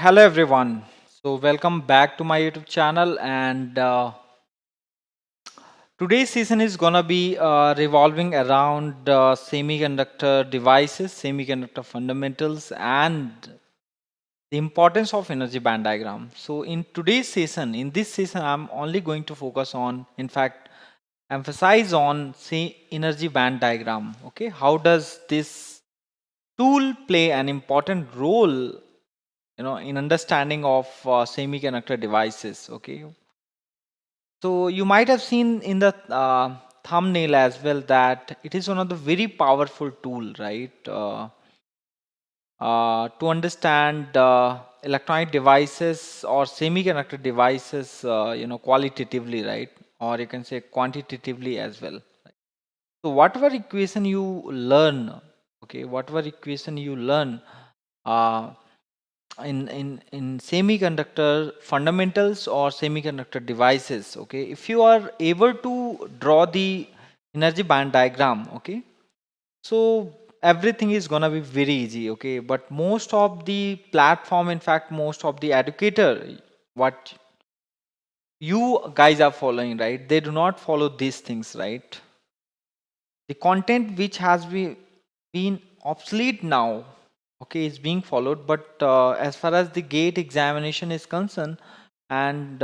Hello everyone. So welcome back to my YouTube channel, and today's session is gonna be revolving around semiconductor devices, semiconductor fundamentals, and the importance of energy band diagram. So in this session, I'm only going to focus on, in fact, emphasize on say energy band diagram. Okay, how does this tool play an important role in understanding of semiconductor devices? Okay, so you might have seen in the thumbnail as well that it is one of the very powerful tool, right, to understand electronic devices or semiconductor devices, qualitatively, right, or you can say quantitatively as well. So whatever equation you learn, okay, whatever equation you learn uh, in semiconductor fundamentals or semiconductor devices, okay, if you are able to draw the energy band diagram, okay, so everything is gonna be very easy, okay. But most of the platform, in fact most of the educator, what you guys are following, right, they do not follow these things, right. The content which has been obsolete now, okay, is being followed. But as far as the gate examination is concerned, and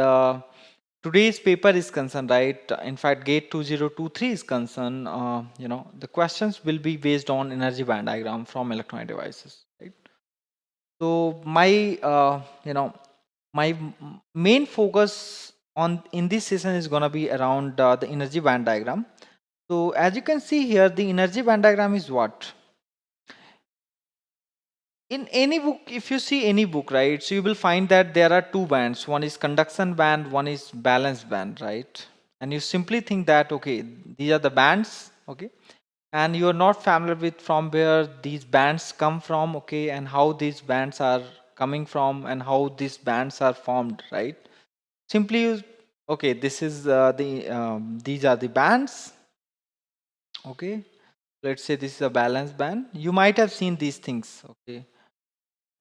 today's paper is concerned, right, in fact gate 2023 is concerned, the questions will be based on energy band diagram from electronic devices, right. So my main focus on in this session is going to be around the energy band diagram. So as you can see here, the energy band diagram is what? In any book, if you see any book, right, so you will find that there are two bands. One is conduction band, one is balance band, right? And you simply think that, okay, these are the bands, okay, and you are not familiar with from where these bands come from, okay, and how these bands are coming from and how these bands are formed, right? Simply use, okay, this is these are the bands, okay. Let's say this is a balance band. You might have seen these things, okay,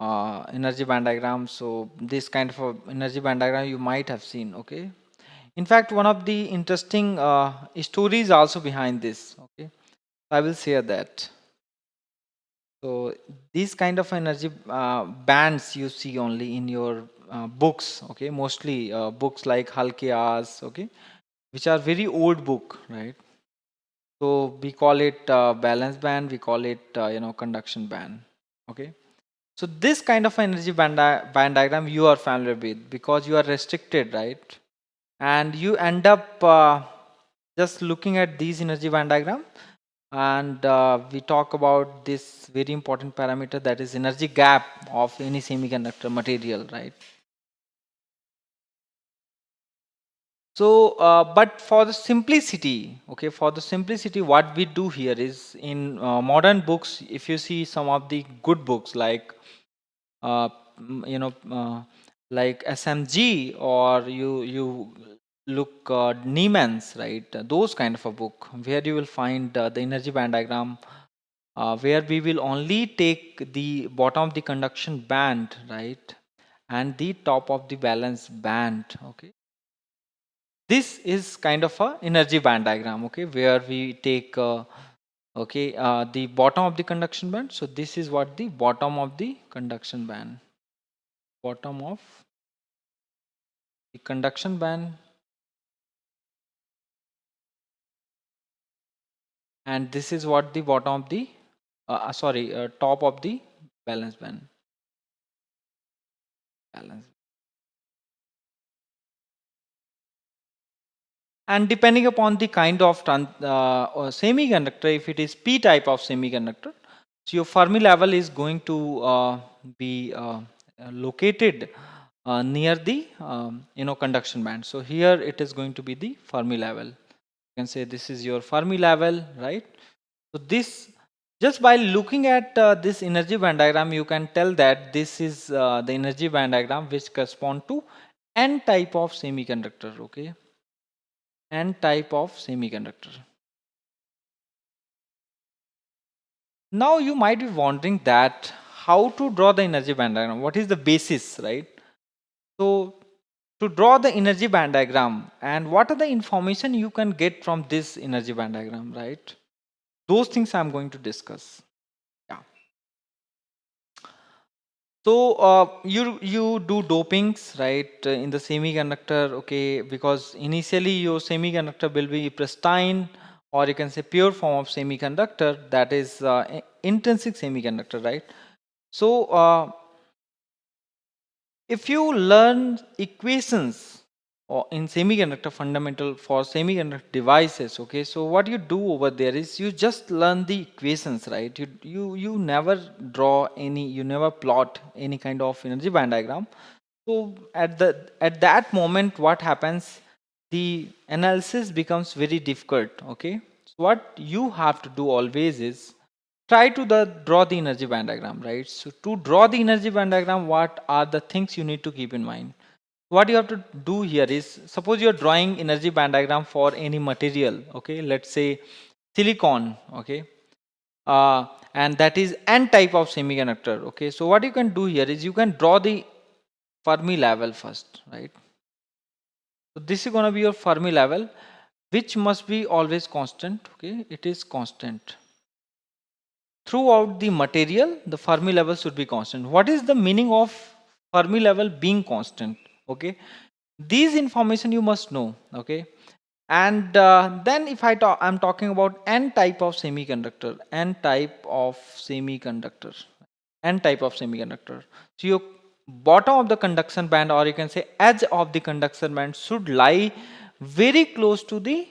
energy band diagram. So this kind of a energy band diagram you might have seen, okay. In fact, one of the interesting stories also behind this, okay, I will share that. So these kind of energy bands you see only in your books, okay, mostly books like Halkias, okay, which are very old book, right. So we call it balance band, we call it conduction band, okay. So this kind of energy band diagram you are familiar with because you are restricted, right? And you end up just looking at these energy band diagram, and we talk about this very important parameter, that is energy gap of any semiconductor material, right? So, but for the simplicity, okay, for the simplicity, what we do here is in modern books, if you see some of the good books like, uh, mm, you know, uh, like SMG, or you look Niemann's, right? Those kind of a book where you will find the energy band diagram, where we will only take the bottom of the conduction band, right, and the top of the valence band, okay. This is kind of a energy band diagram, okay, where we take okay, the bottom of the conduction band. So this is what the bottom of the conduction band, bottom of the conduction band, and this is what the bottom of the top of the balance band, balance. And depending upon the kind of or semiconductor, if it is p type of semiconductor, so your Fermi level is going to be located near the conduction band. So here it is going to be the Fermi level. You can say this is your Fermi level, right? So this, just by looking at this energy band diagram, you can tell that this is the energy band diagram which correspond to n type of semiconductor, okay, n type of semiconductor. Now you might be wondering that how to draw the energy band diagram, what is the basis, right? So to draw the energy band diagram and what are the information you can get from this energy band diagram, right? Those things I'm going to discuss. Yeah. So you do dopings, right, in the semiconductor, okay, because initially your semiconductor will be pristine, or you can say pure form of semiconductor, that is intrinsic semiconductor, right? So if you learn equations or in semiconductor fundamental for semiconductor devices, okay, so what you do over there is you just learn the equations, right? You never draw any, you never plot any kind of energy band diagram. So at that moment what happens, the analysis becomes very difficult, okay? So what you have to do always is try to draw the energy band diagram, right? So to draw the energy band diagram, what are the things you need to keep in mind? What you have to do here is, suppose you're drawing energy band diagram for any material, okay, let's say silicon, okay, and that is n type of semiconductor, okay. So what you can do here is you can draw the Fermi level first, right? So this is going to be your Fermi level, which must be always constant, okay, it is constant throughout the material. The Fermi level should be constant. What is the meaning of Fermi level being constant? Okay, these information you must know, okay. And then if I'm talking about n type of semiconductor, n type of semiconductor, n type of semiconductor. So your bottom of the conduction band, or you can say edge of the conduction band, should lie very close to the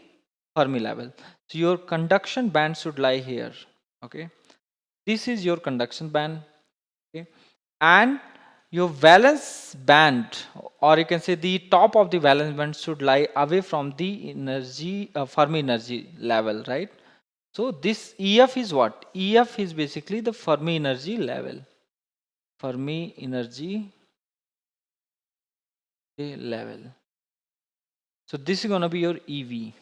Fermi level. So your conduction band should lie here, okay. This is your conduction band, okay, and your valence band, or you can say the top of the valence band, should lie away from the energy Fermi energy level, right? So this EF is what? EF is basically the Fermi energy level. Fermi energy, okay, level. So this is going to be your EV.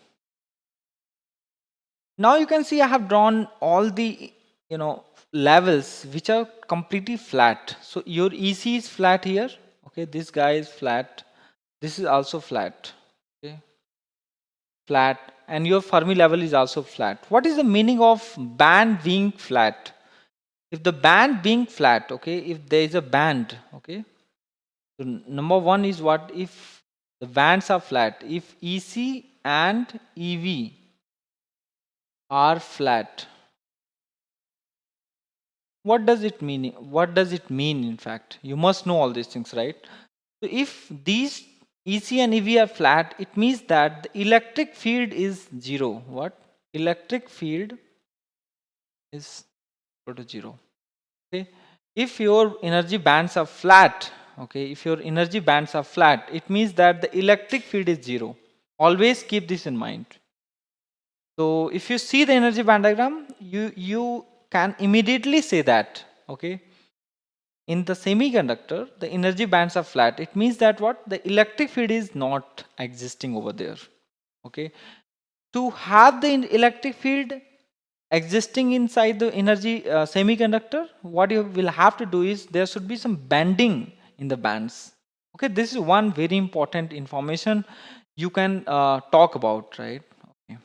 Now you can see I have drawn all the, you know, levels which are completely flat. So your EC is flat here, okay, this guy is flat, this is also flat, okay, flat, and your Fermi level is also flat. What is the meaning of band being flat? If the band being flat, okay, if there is a band, okay, so number one is what? If the bands are flat, if EC and EV are flat, what does it mean? What does it mean? In fact, you must know all these things, right? So if these EC and EV are flat, it means that the electric field is zero. What? Electric field is equal to zero, okay. If your energy bands are flat, okay, if your energy bands are flat, it means that the electric field is zero. Always keep this in mind. So if you see the energy band diagram, you can immediately say that, okay, in the semiconductor, the energy bands are flat. It means that what? The electric field is not existing over there, okay. To have the electric field existing inside the energy semiconductor, what you will have to do is there should be some bending in the bands, okay. This is one very important information you can talk about, right? Okay.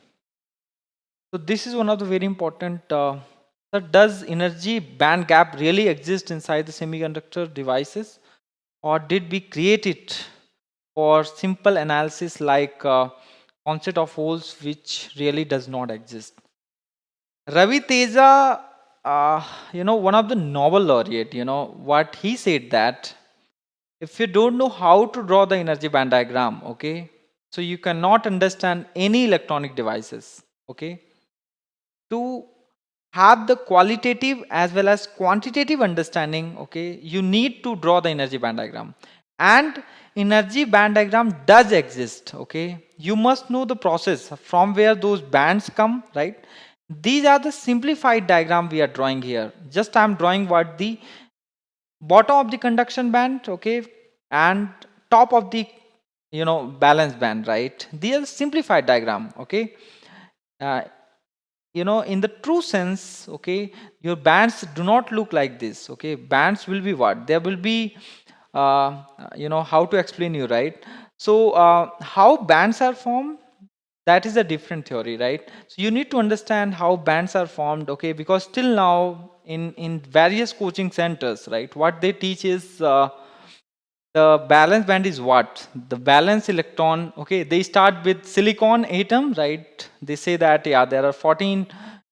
So this is one of the very important does energy band gap really exist inside the semiconductor devices, or did we create it for simple analysis like concept of holes, which really does not exist? Ravi Teja, one of the Nobel laureate, what he said that if you don't know how to draw the energy band diagram, okay, so you cannot understand any electronic devices, okay. To have the qualitative as well as quantitative understanding, okay, you need to draw the energy band diagram, and energy band diagram does exist, okay. You must know the process from where those bands come, right? These are the simplified diagram we are drawing here. Just I am drawing what the bottom of the conduction band, okay, and top of the balance band, right? These are simplified diagram, okay. in the true sense, okay, your bands do not look like this. Okay, bands will be what? There will be, how to explain you, right? So, how bands are formed, that is a different theory, right? So you need to understand how bands are formed, okay, because till now in various coaching centers, right, what they teach is, the valence band is what? The valence electron, okay, they start with silicon atom, right? They say that, yeah, there are 14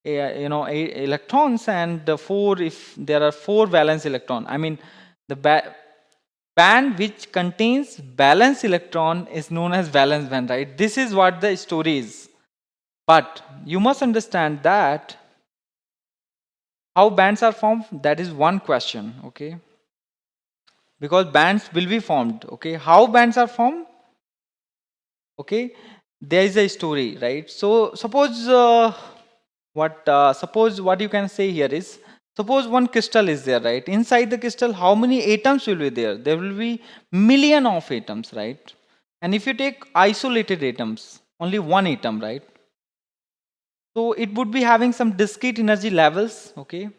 electrons, and the 4, if there are 4 valence electron, I mean, the band which contains valence electron is known as valence band, right? This is what the story is. But you must understand that how bands are formed, that is one question, okay? Because bands will be formed, okay? How bands are formed, okay? There is a story, right? So suppose what you can say here is, suppose one crystal is there, right? Inside the crystal, how many atoms will be there? There will be million of atoms, right? And if you take isolated atoms, only one atom, right? So it would be having some discrete energy levels, okay?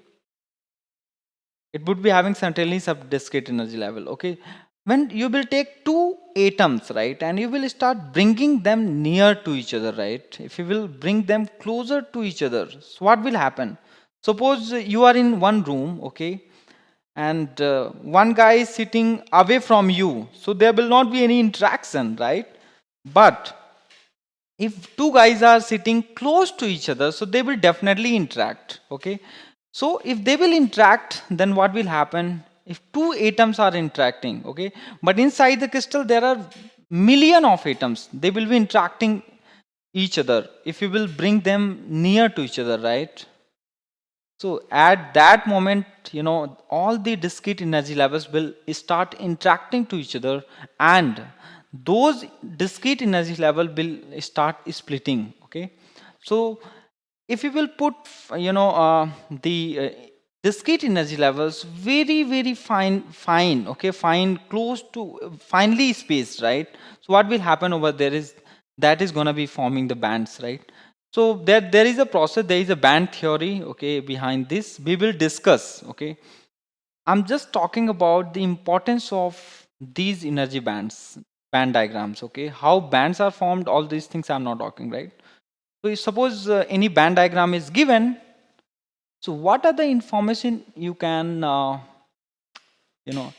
It would be having certainly some discrete energy level, okay? When you will take two atoms, right, and you will start bringing them near to each other, right? If you will bring them closer to each other, so what will happen? Suppose you are in one room, okay, and one guy is sitting away from you, so there will not be any interaction, right? But if two guys are sitting close to each other, so they will definitely interact, okay? So if they will interact, then what will happen? If two atoms are interacting, okay, but inside the crystal there are million of atoms, they will be interacting each other if you will bring them near to each other, right? So at that moment, all the discrete energy levels will start interacting to each other, and those discrete energy level will start splitting. Okay, so if you will put, the discrete energy levels very very fine, okay, fine, close to finely spaced, right? So what will happen over there is that is going to be forming the bands, right? So there is a process, there is a band theory, okay, behind this. We will discuss, okay. I'm just talking about the importance of these energy bands, band diagrams, okay. How bands are formed, all these things I'm not talking, right? So suppose any band diagram is given, so what are the information you can,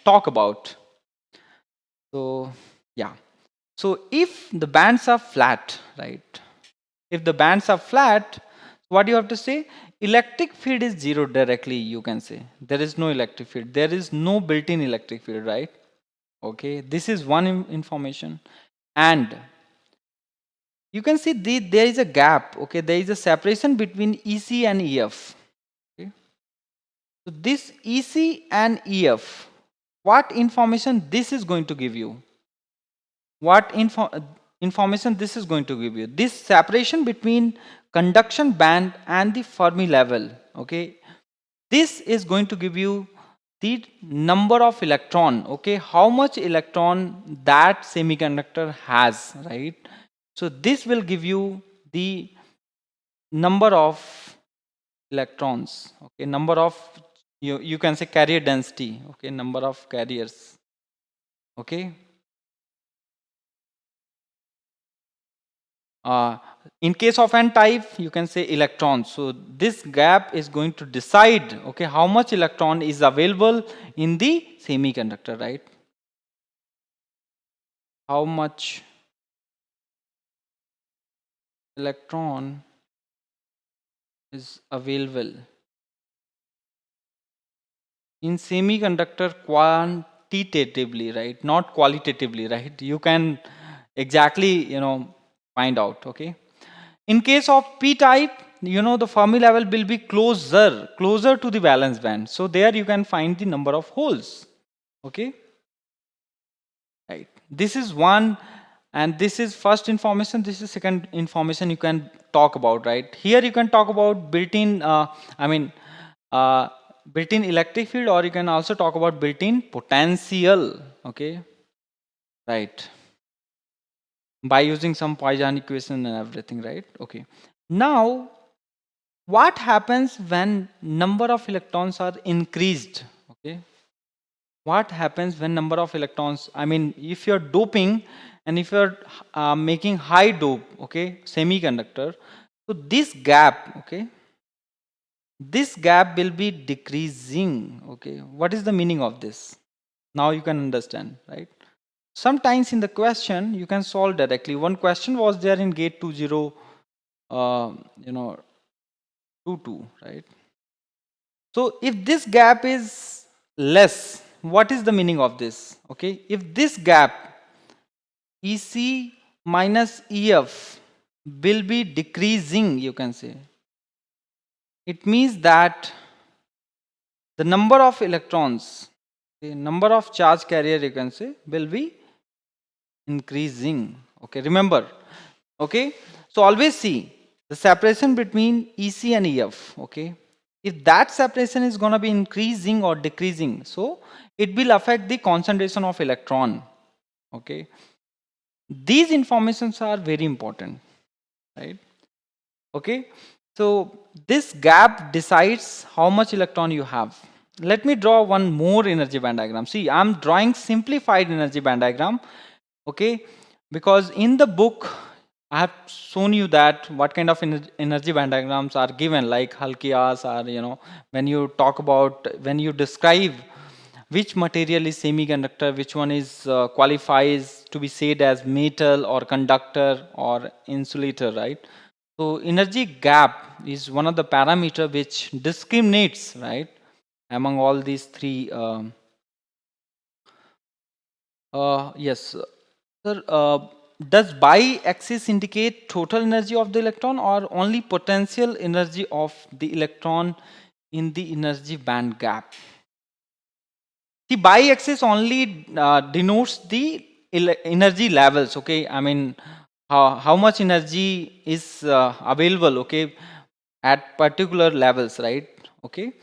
talk about? So yeah. So if the bands are flat, right? If the bands are flat, what you have to say? Electric field is zero directly, you can say. There is no electric field. There is no built-in electric field, right? Okay, this is one information. And you can see there is a gap, okay? There is a separation between EC and EF. Okay? So this EC and EF, what information this is going to give you? What information this is going to give you? This separation between conduction band and the Fermi level, okay, this is going to give you the number of electron, okay, how much electron that semiconductor has, right? So this will give you the number of electrons, okay, number of, you can say carrier density, okay, number of carriers, okay. Uh, in case of n type, you can say electrons. So this gap is going to decide, okay, how much electron is available in the semiconductor, right? How much electron is available in semiconductor quantitatively, right? Not qualitatively, right? You can exactly, find out, okay. In case of p type, the Fermi level will be closer to the valence band, so there you can find the number of holes, okay, right? This is one, and this is first information, this is second information you can talk about, right? Here you can talk about built-in, uh, built-in electric field, or you can also talk about built-in potential, okay, right, by using some Poisson equation and everything, right? Okay, now what happens when number of electrons are increased? Okay, what happens when number of electrons, I mean if you're doping and if you're making high dope, okay, semiconductor, so this gap, okay, this gap will be decreasing. Okay, what is the meaning of this? Now you can understand, right? Sometimes in the question you can solve directly. One question was there in gate 20 you know 22, right? So if this gap is less, what is the meaning of this? Okay, if this gap EC minus EF will be decreasing, you can say, it means that the number of electrons, the number of charge carrier, you can say, will be increasing. Okay, remember. Okay, so always see the separation between EC and EF. Okay, if that separation is going to be increasing or decreasing, so it will affect the concentration of electron. Okay, these informations are very important, right? Okay, so this gap decides how much electron you have. Let me draw one more energy band diagram. See, I'm drawing simplified energy band diagram. Okay, because in the book I have shown you that what kind of energy band diagrams are given, like halkias, or when you talk about, when you describe which material is semiconductor, which one is qualifies to be said as metal or conductor or insulator, right? So energy gap is one of the parameter which discriminates, right, among all these three. Yes, sir. Does bi-axis indicate total energy of the electron or only potential energy of the electron in the energy band gap? The bi-axis only denotes the energy levels. Okay, I mean how much energy is available. Okay, at particular levels, right? Okay,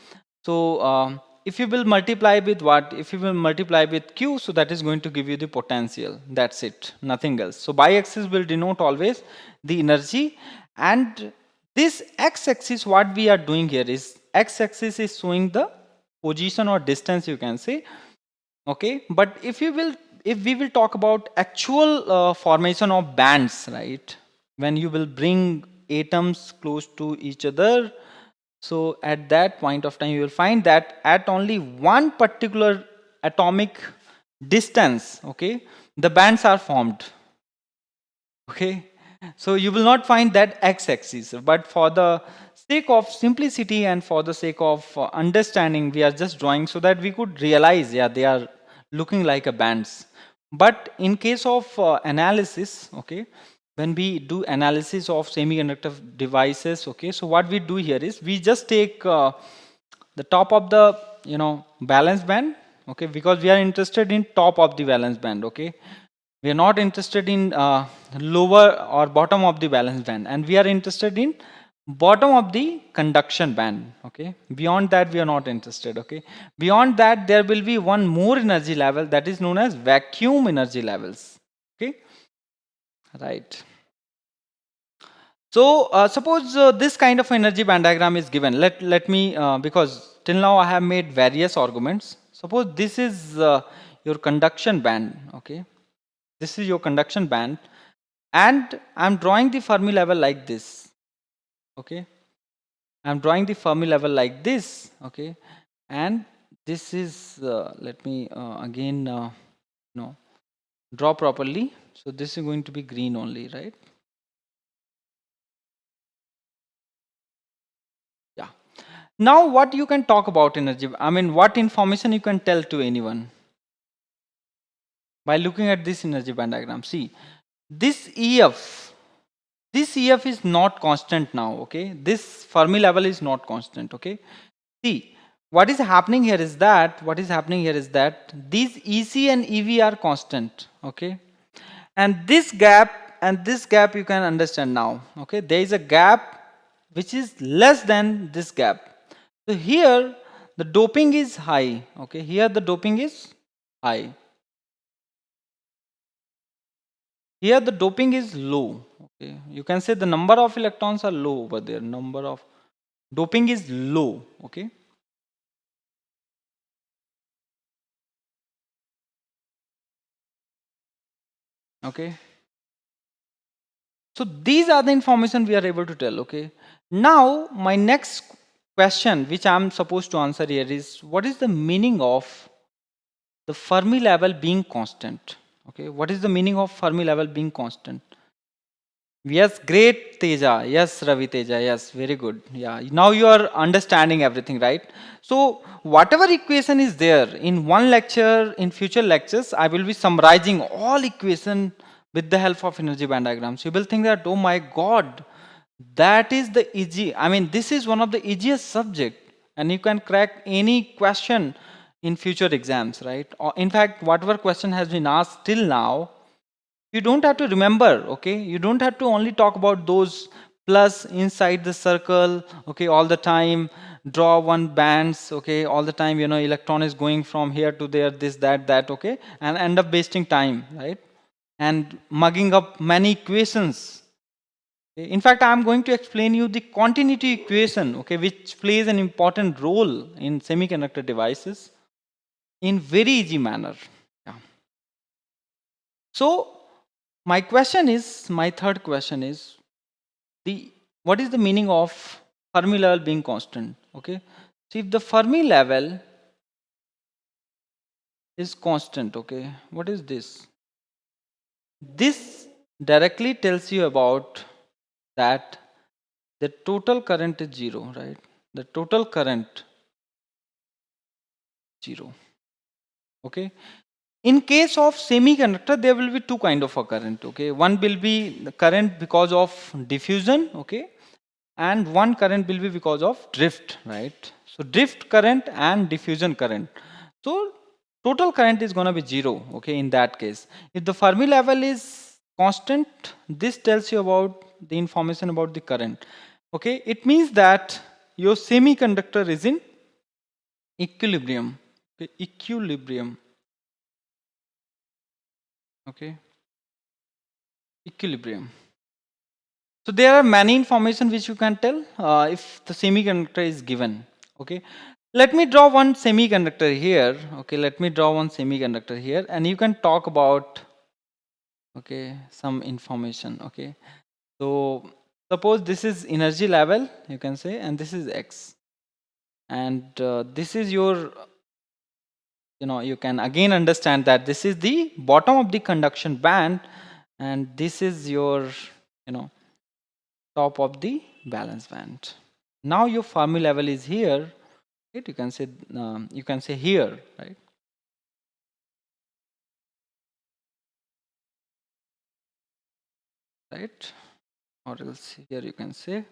so if you will multiply with what, if you will multiply with Q, so that is going to give you the potential. That's it, nothing else. So bi-axis will denote always the energy, and this x-axis, what we are doing here is, x-axis is showing the position or distance, you can say. Okay, but if you will, if we will talk about actual formation of bands, right, when you will bring atoms close to each other, so at that point of time you will find that at only one particular atomic distance, okay, the bands are formed. Okay, so you will not find that x-axis, but for the sake of simplicity and for the sake of understanding, we are just drawing so that we could realize, yeah, they are looking like a bands. But in case of analysis, okay, when we do analysis of semiconductor devices, okay, so what we do here is we just take the top of the valence band, okay, because we are interested in top of the valence band. Okay, we are not interested in lower or bottom of the valence band, and we are interested in bottom of the conduction band. Okay, beyond that we are not interested. Okay, beyond that there will be one more energy level, that is known as vacuum energy levels. Okay, right. So suppose this kind of energy band diagram is given. Let me because till now I have made various arguments. Suppose this is your conduction band. Okay, this is your conduction band, and I'm drawing the Fermi level like this. Okay, I'm drawing the Fermi level like this. Okay, and this is let me again no draw properly. So this is going to be green only, right? Yeah. Now what you can talk about energy, I mean what information you can tell to anyone by looking at this energy band diagram. See, this EF is not constant now. Okay, this Fermi level is not constant. Okay, see, what is happening here is that, these EC and EV are constant. Okay, and this gap you can understand now. Okay, there is a gap which is less than this gap. So here the doping is high. Okay, here the doping is high, here the doping is low. Okay, you can say the number of electrons are low over there, number of Doping is low. Okay. Okay. So these are the information we are able to tell. Okay. Now my next question, which I'm supposed to answer here, is what is the meaning of the Fermi level being constant? Okay. What is the meaning of Fermi level being constant? Yes, great Teja. Yes, Ravi Teja. Yes, very good. Yeah, now you are understanding everything, right? So, whatever equation is there in one lecture, in future lectures, I will be summarizing all equation with the help of energy band diagrams. You will think that, oh my God, that is the easy. I mean, this is one of the easiest subject, and you can crack any question in future exams, right? Or in fact, whatever question has been asked till now, you don't have to remember. Okay, you don't have to only talk about those plus inside the circle. Okay, all the time draw one bands. Okay, all the time, electron is going from here to there, this, that. Okay, and end up wasting time, right? And mugging up many equations. Okay? In fact, I'm going to explain you the continuity equation, okay, which plays an important role in semiconductor devices in very easy manner. Yeah. So my third question is the what is the meaning of Fermi level being constant? Okay, so if the Fermi level is constant, okay, what is this? This directly tells you about that the total current is zero, right? The total current zero. Okay. In case of semiconductor, there will be two kind of a current. Okay, one will be the current because of diffusion. Okay, and one current will be because of drift, right? So drift current and diffusion current. So total current is going to be zero. Okay, in that case, if the Fermi level is constant, this tells you about the information about the current. Okay, it means that your semiconductor is in equilibrium. Okay, equilibrium. Okay, equilibrium. So there are many information which you can tell if the semiconductor is given. Okay, let me draw one semiconductor here. Okay, let me draw one semiconductor here, and you can talk about some information. Okay, so suppose this is energy level, you can say, and this is X, and this is your, you can again understand that this is the bottom of the conduction band, and this is your, you know top of the balance band. Now your Fermi level is here, right? You can say here, right? Right, or else here you can say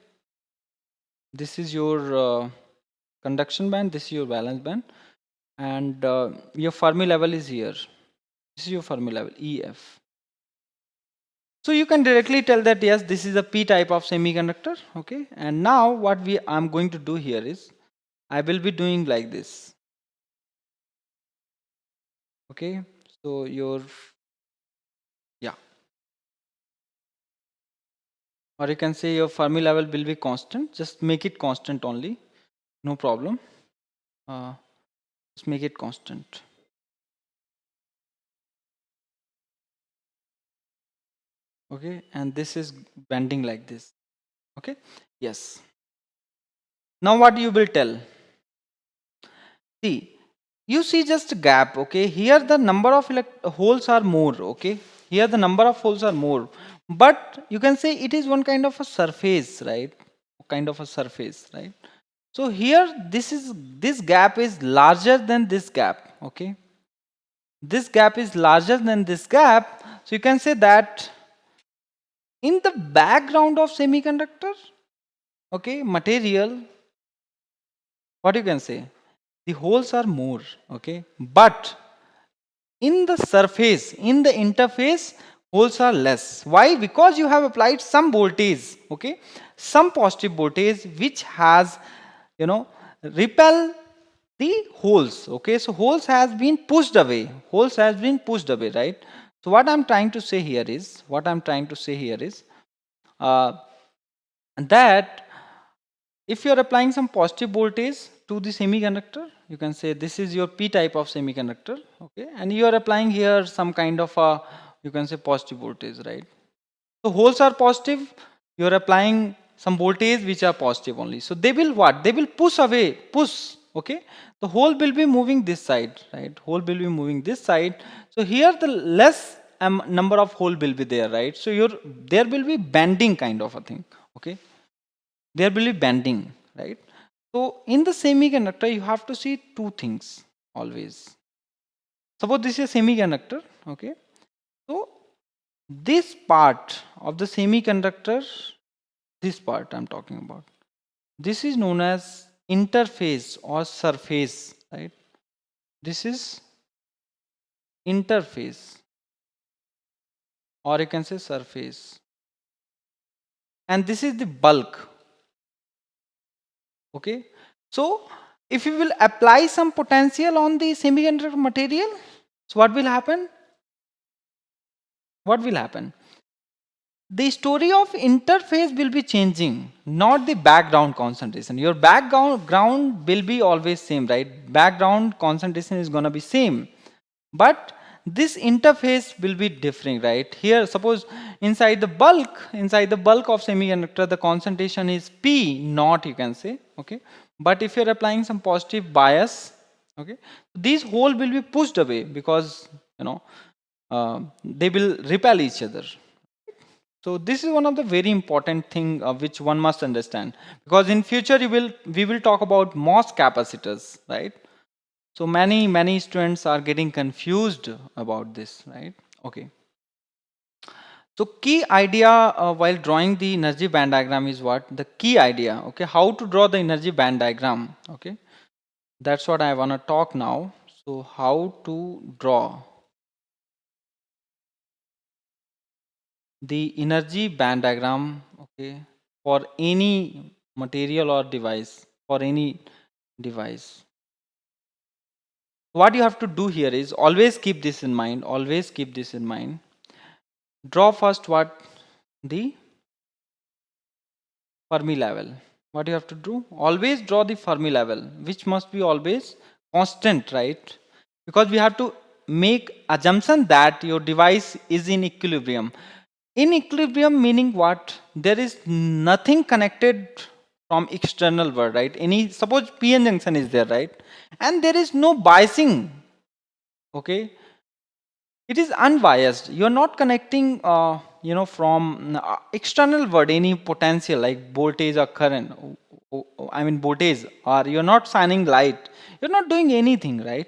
this is your conduction band, this is your valence band, and your Fermi level is here. This is your Fermi level EF. So you can directly tell that yes, this is a P type of semiconductor. Okay, and now what I'm going to do here is I will be doing like this. Okay, so your, yeah, or you can say your Fermi level will be constant. Just make it constant only, no problem. Just make it constant. Okay, and this is bending like this. Okay, yes. Now what you will tell? See, you see just a gap. Okay, here the number of holes are more. Okay, here the number of holes are more, but you can say it is one kind of a surface, right? Kind of a surface, right? So here this gap is larger than this gap. Okay, this gap is larger than this gap. So you can say that in the background of semiconductor, okay, material, what you can say, the holes are more. Okay, but in the surface, in the interface, holes are less. Why? Because you have applied some voltage, okay, some positive voltage which has, repel the holes. Okay, so holes has been pushed away. Holes has been pushed away, right? So what I'm trying to say here is, that if you are applying some positive voltage to the semiconductor, you can say this is your p type of semiconductor, okay, and you are applying here some kind of a, you can say, positive voltage, right? So holes are positive, you are applying some voltage which are positive only, so they will what, they will push away, push, okay, the hole will be moving this side, right? Hole will be moving this side, so here the less number of hole will be there, right? So your, there will be bending kind of a thing, okay, there will be bending, right? So in the semiconductor you have to see two things always. Suppose this is a semiconductor, okay, so this part of the semiconductor, this part I'm talking about, this is known as interface or surface, right? This is interface, or you can say surface, and this is the bulk, okay. So if you will apply some potential on the semiconductor material, so what will happen? What will happen? The story of interface will be changing, not the background concentration. Your background will be always same, right? Background concentration is going to be same, but this interface will be different, right? Here suppose inside the bulk of semiconductor, the concentration is p naught, you can say, okay, but if you're applying some positive bias, okay, these hole will be pushed away because, you know, they will repel each other. So this is one of the very important thing which one must understand, because in future we will talk about MOS capacitors, right? So many students are getting confused about this, right? Okay. So key idea while drawing the energy band diagram is what? The key idea, okay, how to draw the energy band diagram, okay? That's what I want to talk now. So how to draw the energy band diagram, okay, for any material or device, for any device. What you have to do here is always keep this in mind, always keep this in mind. Draw first what? The Fermi level. What you have to do? Always draw the Fermi level, which must be always constant, right? Because we have to make assumption that your device is in equilibrium. In equilibrium meaning what? There is nothing connected from external world, right? Any, suppose PN junction is there, right? And there is no biasing, okay? It is unbiased. You're not connecting, you know, from external world any potential like voltage or current. I mean voltage, or you're not shining light. You're not doing anything, right?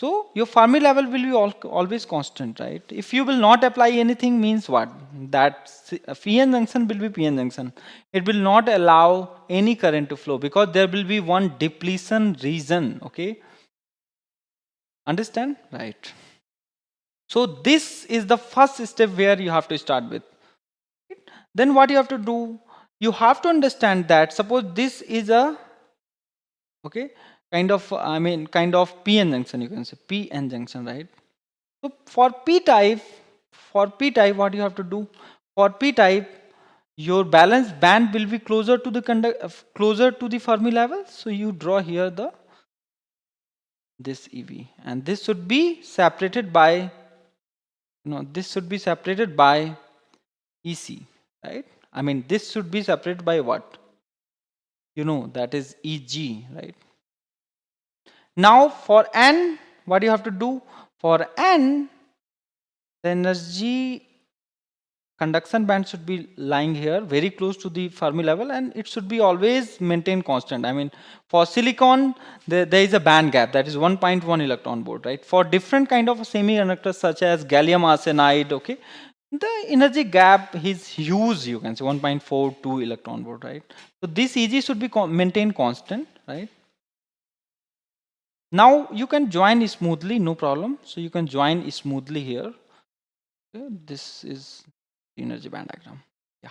So your Fermi level will be always constant, right? If you will not apply anything, means what? That PN junction will be PN junction. It will not allow any current to flow because there will be one depletion region. Okay, understand? Right. So this is the first step where you have to start with. Then what you have to do? You have to understand that suppose this is a, okay, kind of, I mean kind of PN junction, you can say PN junction, right? So for P type, what you have to do? For P type, your balance band will be closer to the closer to the Fermi level. So you draw here the this EV, and this should be separated by, you know, this should be separated by EC, right? I mean this should be separated by what? You know, that is EG, right? Now for N, what you have to do? For N, the energy conduction band should be lying here very close to the Fermi level, and it should be always maintained constant. I mean for silicon there is a band gap that is 1.1 electron volt, right? For different kind of semiconductors such as gallium arsenide, okay, the energy gap is huge, you can say 1.42 electron volt, right? So this EG should be maintained constant, right? Now you can join smoothly, no problem. So you can join smoothly here. Okay, this is the energy band diagram. Yeah.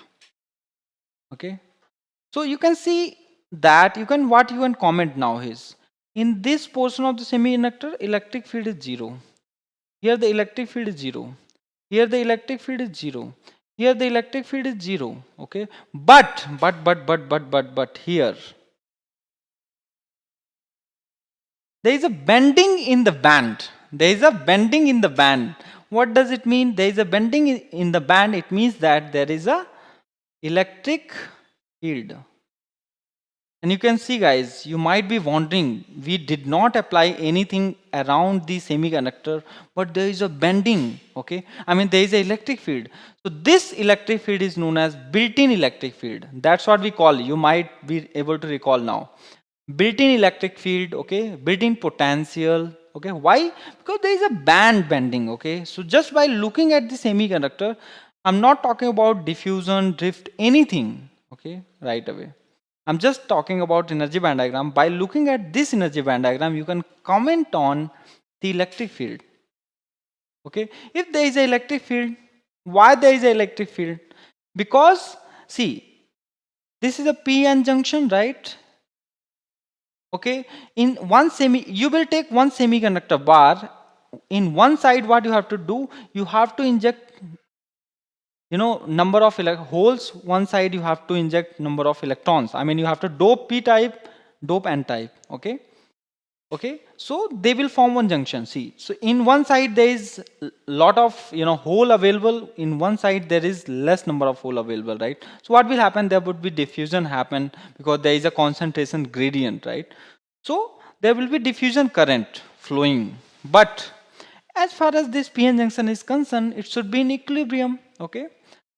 Okay. So you can see that you can, what you can comment now is, in this portion of the semiconductor, electric field is 0. Here the electric field is 0. Here the electric field is 0. Here the electric field is 0. Okay, but here there is a bending in the band. There is a bending in the band. What does it mean? There is a bending in the band. It means that there is a electric field. And you can see, guys, you might be wondering, we did not apply anything around the semiconductor, but there is a bending, okay? I mean, there is an electric field. So this electric field is known as built-in electric field. That's what we call, you might be able to recall now. Built-in electric field, okay? Built-in potential, okay? Why? Because there is a band bending, okay? So just by looking at the semiconductor, I'm not talking about diffusion, drift, anything, okay? Right away. I'm just talking about energy band diagram. By looking at this energy band diagram, you can comment on the electric field. Okay, if there is an electric field, why there is an electric field? Because see, this is a p-n junction, right? Okay, in one you will take one semiconductor bar. In one side, what you have to do, you have to inject, number of holes. One side you have to inject number of electrons. I mean, you have to dope p type, dope n type. Okay, so they will form one junction. See, so in one side there is lot of hole available. In one side there is less number of hole available, right? So what will happen? There would be diffusion happen because there is a concentration gradient, right? So there will be diffusion current flowing. But as far as this p-n junction is concerned, it should be in equilibrium. Okay,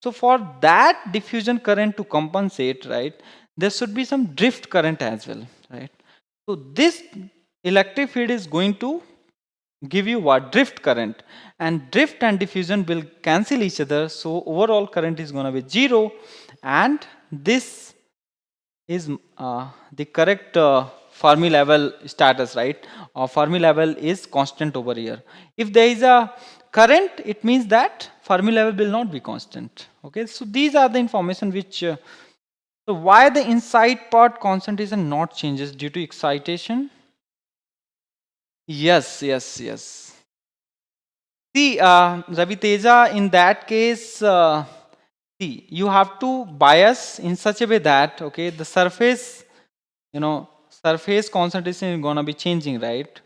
so for that diffusion current to compensate, right, there should be some drift current as well, right? So this electric field is going to give you what? Drift current, and drift and diffusion will cancel each other. So overall current is going to be 0, and this is the correct Fermi level status, right? Fermi level is constant over here. If there is a current, it means that Fermi level will not be constant. Okay, so these are the information which so why the inside part concentration not changes due to excitation? Yes. See, Ravi Teja, in that case, see, you have to bias in such a way that, okay, the surface, surface concentration is going to be changing, right?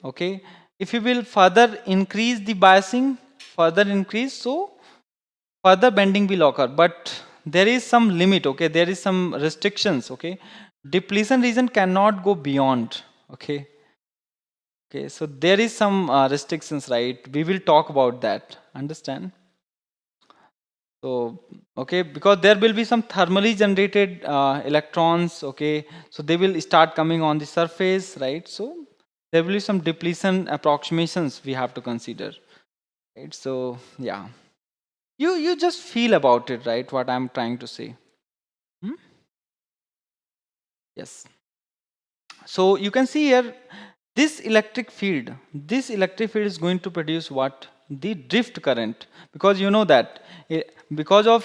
Okay, if you will further increase the biasing, so further bending will occur, but there is some limit, okay, there is some restrictions, okay. Depletion region cannot go beyond, okay. Okay, so there is some restrictions, right? We will talk about that, understand? So, okay, because there will be some thermally generated electrons, okay, so they will start coming on the surface, right? So there will be some depletion approximations we have to consider, right? So yeah, you just feel about it, right? What I'm trying to say. Yes. So you can see here, this electric field is going to produce what? The drift current, because you know that because of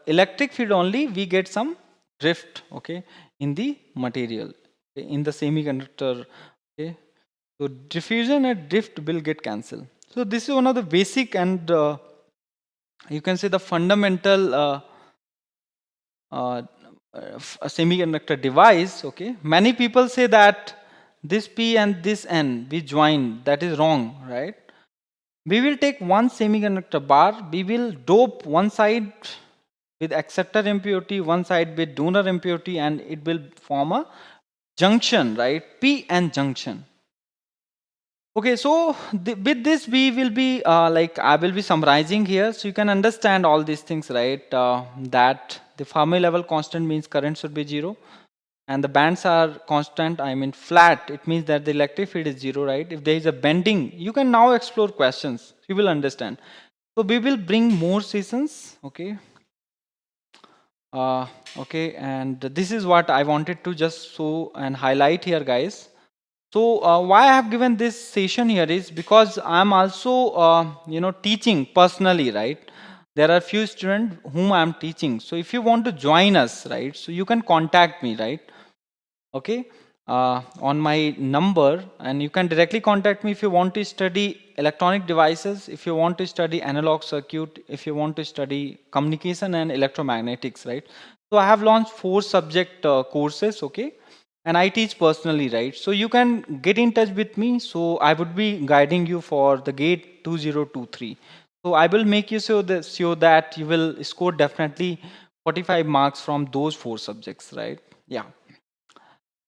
electric field only we get some drift, okay, in the material, okay, in the semiconductor, okay. So diffusion and drift will get cancelled. So this is one of the basic and you can say the fundamental a semiconductor device, okay. Many people say that this p and this n we join, that is wrong, right? We will take one semiconductor bar, we will dope one side with acceptor impurity, one side with donor impurity, and it will form a junction, right? P n junction. Okay, so with this we will be I will be summarizing here, so you can understand all these things, right? That the Fermi level constant means current should be 0, and the bands are constant, I mean flat, it means that the electric field is 0, right? If there is a bending, you can now explore questions, you will understand. So we will bring more sessions, okay. Okay, and this is what I wanted to just show and highlight here, guys. So why I have given this session here is because I am also teaching personally, right? There are few students whom I am teaching. So if you want to join us, right, so you can contact me, right? Okay, on my number, and you can directly contact me if you want to study electronic devices, if you want to study analog circuit, if you want to study communication and electromagnetics, right? So I have launched 4 subject courses, okay? And I teach personally, right? So you can get in touch with me. So I would be guiding you for the gate 2023. So I will make you sure that you will score definitely 45 marks from those 4 subjects, right? Yeah.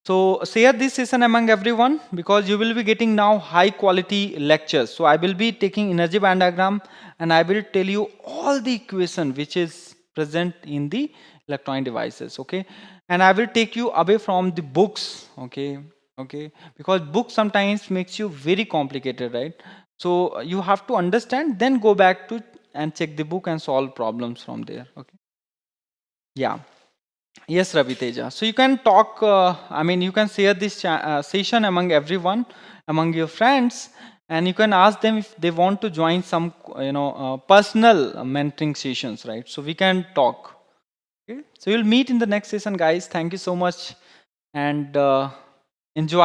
So share this session among everyone because you will be getting now high quality lectures. So I will be taking energy band diagram and I will tell you all the equation which is present in the electronic devices. Okay. And I will take you away from the books. Okay. Okay. Because book sometimes makes you very complicated, right? So you have to understand, then go back to and check the book and solve problems from there. Okay. Yeah. Yes, Ravi Teja. So you can talk, I mean, you can share this session among everyone, among your friends, and you can ask them if they want to join some, personal mentoring sessions, right? So we can talk. Okay. So you'll meet in the next session, guys. Thank you so much and enjoy.